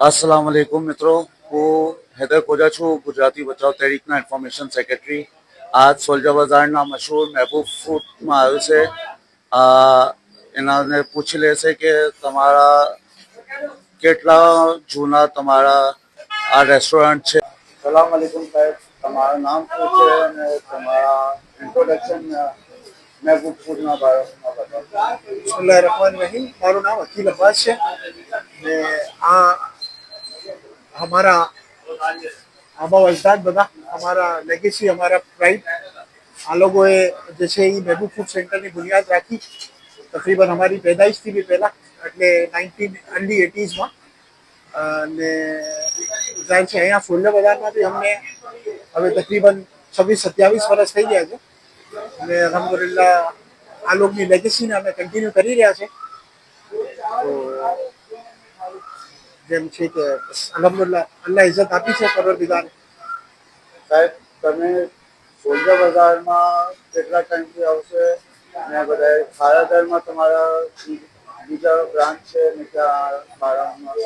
अस्सलाम वालेकुम मित्रों। હું હૈદર કોજા છું, ગુજરાતી બચાવ તહેરીકના ઇન્ફોર્મેશન સેક્રેટરી. આજ સોલ્જર બજારના મશહૂર મહેબૂબ ફૂડમાં આવ્યું છે. એનાને પૂછી લેશે કે તમારા કેટલા જૂના તમારા આ રેસ્ટોરન્ટ છે. સલામ વાલેકુમ સાહેબ, તમારું નામ શું છે અને તમારા ઇન્ટ્રોડક્શન મહેબૂબ ફૂડના બારામાં બતાવો. બિસ્મિલ્લાહિર रहमान रहीम। મારું નામ અકીલ અબ્બાસ છે ને આ हमारा આબા અજદાદ બધા हमारा લેગેસી हमारा પ્રાઇડ આ લોકોએ જે છે એ મહેબૂબ ફૂડ સેન્ટરની બુનિયાદ રાખી તકરીબન અમારી પેદાઈશથી બી પહેલાં એટલે 1980s અને જાય છે અહીંયા સોલ્જર બજારમાં બી અમને હવે તકરીબન 26-27 વર્ષ થઈ ગયા છે અને અલહમદુલિલ્લાહ આ લોકોની લેગેસીને અમે કન્ટિન્યુ કરી રહ્યા છે. તો જેમ છે કે અલહમદુલિલ્લાહ અલ્લાહ ઇજ્જત આપી છે પરવરદિગાર. સાહેબ, તમે સોલ્જર બજારમાં કેટલા ટાઈમથી આવશે અને બધા ખારાદરમાં તમારા બીજા બ્રાન્ચ છે ને ત્યાં બારામાં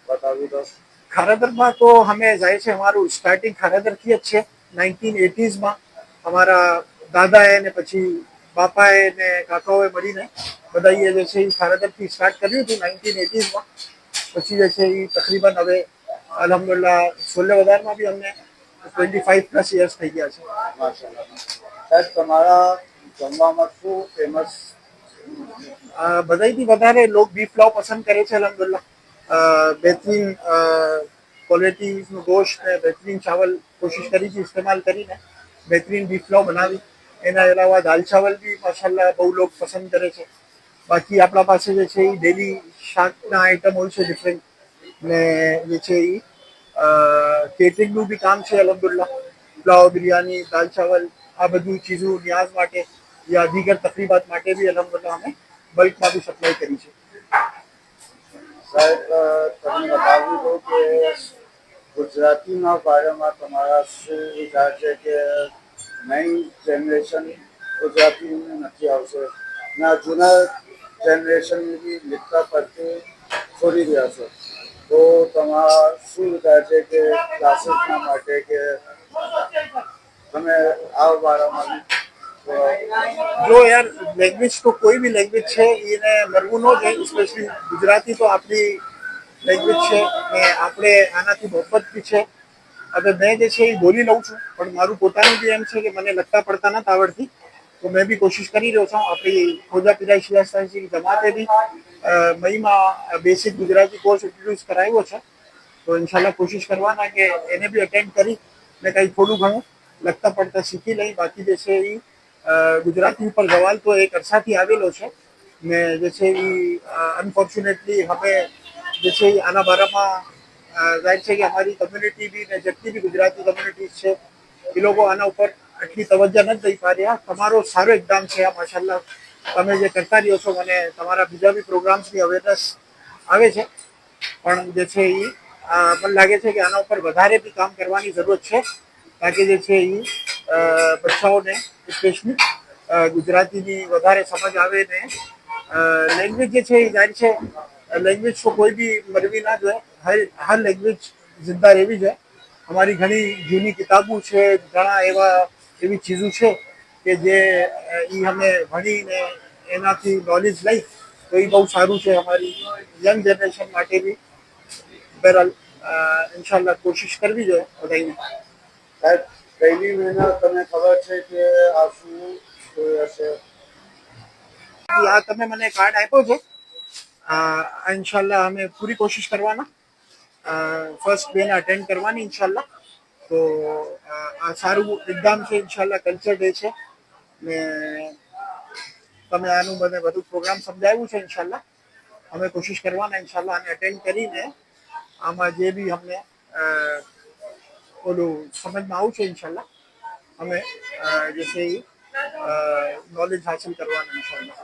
બતાવી દો. ખારાદરમાં તો અમે જાય છે અમારું સ્ટાર્ટિંગ ખારાદરથી જ છે. 1980s અમારા દાદાએ ને પછી બાપાએ ને કાકાઓએ મળીને બધાએ જે છે એ ખારાદરથી સ્ટાર્ટ કર્યું હતું 1980s પછી જે છે એ તકરીબન હવે અલહમદુલિલ્લાહ સોલ્જર બજારમાં બી અમને 25+ યર્સ થઈ ગયા છે. માશાલ્લાહ. સાહેબ, તમારા જમવામાં શું ફેમસ? બધાથી વધારે લોક બીફ પુલાવ પસંદ કરે છે અલહમદુલિલ્લાહ. બહેતરીન ક્વોલિટીનું ગોશ્ત ને બહેતરીન ચાવલ કોશિશ કરી છે ઇસ્તેમાલ કરીને બહેતરીન બીફ પુલાવ બનાવી. એના અલાવા દાલ ચાવલ બી માશાલ્લાહ બહુ લોકો પસંદ કરે છે. બાકી આપણા પાસે જે છે એ ડેલી શાકના આઈટમ હોય છે ડિફરન્ટ ને જે છે એ કેટરિંગનું બી કામ છે અલહમદુલિલ્લાહ. પુલાવ, બિરયાની, દાલ ચાવલ આ બધી ચીજો ન્યાઝ માટે યા દીગર તકરીબાત માટે બી અલહમદુલિલ્લાહ અમે બલ્કમાં બી સપ્લાય કરી છે. સાહેબ, તમે બતાવી દો કે ગુજરાતીના બારેમાં તમારા શું વિચાર છે કે નઈ જનરેશન ગુજરાતી નથી આવશે ના જૂના જનરેશનની બી લીધતા પડતી છોડી રહ્યા છે, તો તમારા શું વિચાર છે કે ક્લાસીસના માટે કે તમે આ બારામાં જો યાર લેંગ્વેજ તો કોઈ બી લેંગ્વેજ છે એને મરવું ન જોઈએ. સ્પેશિયલી ગુજરાતી તો આપણી લેંગ્વેજ છે ને આપણે આનાથી મોહબ્બત બી છે. હવે મેં જે છે એ બોલી લઉં છું પણ મારું પોતાનું બી એમ છે કે મને લખતા પડતા નથી આવડતી, તો મેં બી કોશિશ કરી રહ્યો છું. આપણી ખોજા પિરાઈ શિલાસાની જમાતે બી મઈમાં બેસિક ગુજરાતી કોર્સ ઇન્ટ્રોડ્યુસ કરાવ્યો છે, તો ઇન્શાલ્લાહ કોશિશ કરવાના કે એને બી અટેન્ડ કરી ને કંઈ થોડું ઘણું લખતા પડતા શીખી લઈ. બાકી જે છે એ ગુજરાતી ઉપર સવાલ તો એક અરસાથી આવેલો છે ને જે છે એ અનફોર્ચ્યુનેટલી હવે જે છે એ આના બારામાં જાહેર છે કે અમારી કમ્યુનિટી બી ને જેટલી બી ગુજરાતી કમ્યુનિટી છે એ લોકો આના ઉપર આટલી તવજ્જો નથી દઈ પા રહ્યા. તમારો સારો એક્ઝામ છે આ માશાલ્લાહ, તમે જે કરતા રહ્યો છો મને તમારા બીજા બી પ્રોગ્રામ્સની અવેરનેસ આવે છે, પણ જે છે એ મને લાગે છે કે આના ઉપર વધારે બી કામ કરવાની જરૂરત છે તાકી જે છે એ બચ્ચાઓને સ્પેશલી ગુજરાતીની વધારે સમજ આવે ને લેંગ્વેજ જે છે એ જાહેર છે લેંગ્વેજ તો કોઈ બી મરવી ના જોઈએ. હર લેંગ્વેજ જિંદા રહેવી જોઈએ. અમારી ઘણી જૂની કિતાબો છે, ઘણા એવી ચીજો છે કે જે એ અમે ભણીને એનાથી નોલેજ લઈ તો એ બહુ સારું છે અમારી યંગ જનરેશન માટે બી. બહરહાલ ઇન્શાલ્લાહ કોશિશ કરવી જોઈએ બધાને. સાહેબ, પહેલી મહિના તમને ખબર છે કે આ શું હશે? આ તમે મને કાર્ડ આપ્યો છે, ઇન્શાલ્લાહ અમે પૂરી કોશિશ કરવાના ફર્સ્ટ ડેને અટેન્ડ કરવાની ઇન્શાલ્લાહ. તો આ સારું એક્ઝામ છે ઇન્શાલ્લાહ, કલ્ચર ડે છે ને તમે આનું મને બધું પ્રોગ્રામ સમજાવ્યું છે ઇન્શાલ્લાહ. અમે કોશિશ કરવાના ઇન્શાલ્લાહ આને અટેન્ડ કરીને આમાં જે બી અમને ઓલું સમજમાં આવું છે ઇન્શાલ્લાહ અમે જે છે એ નોલેજ હાસિલ કરવાના ઇન્શાલ્લાહ.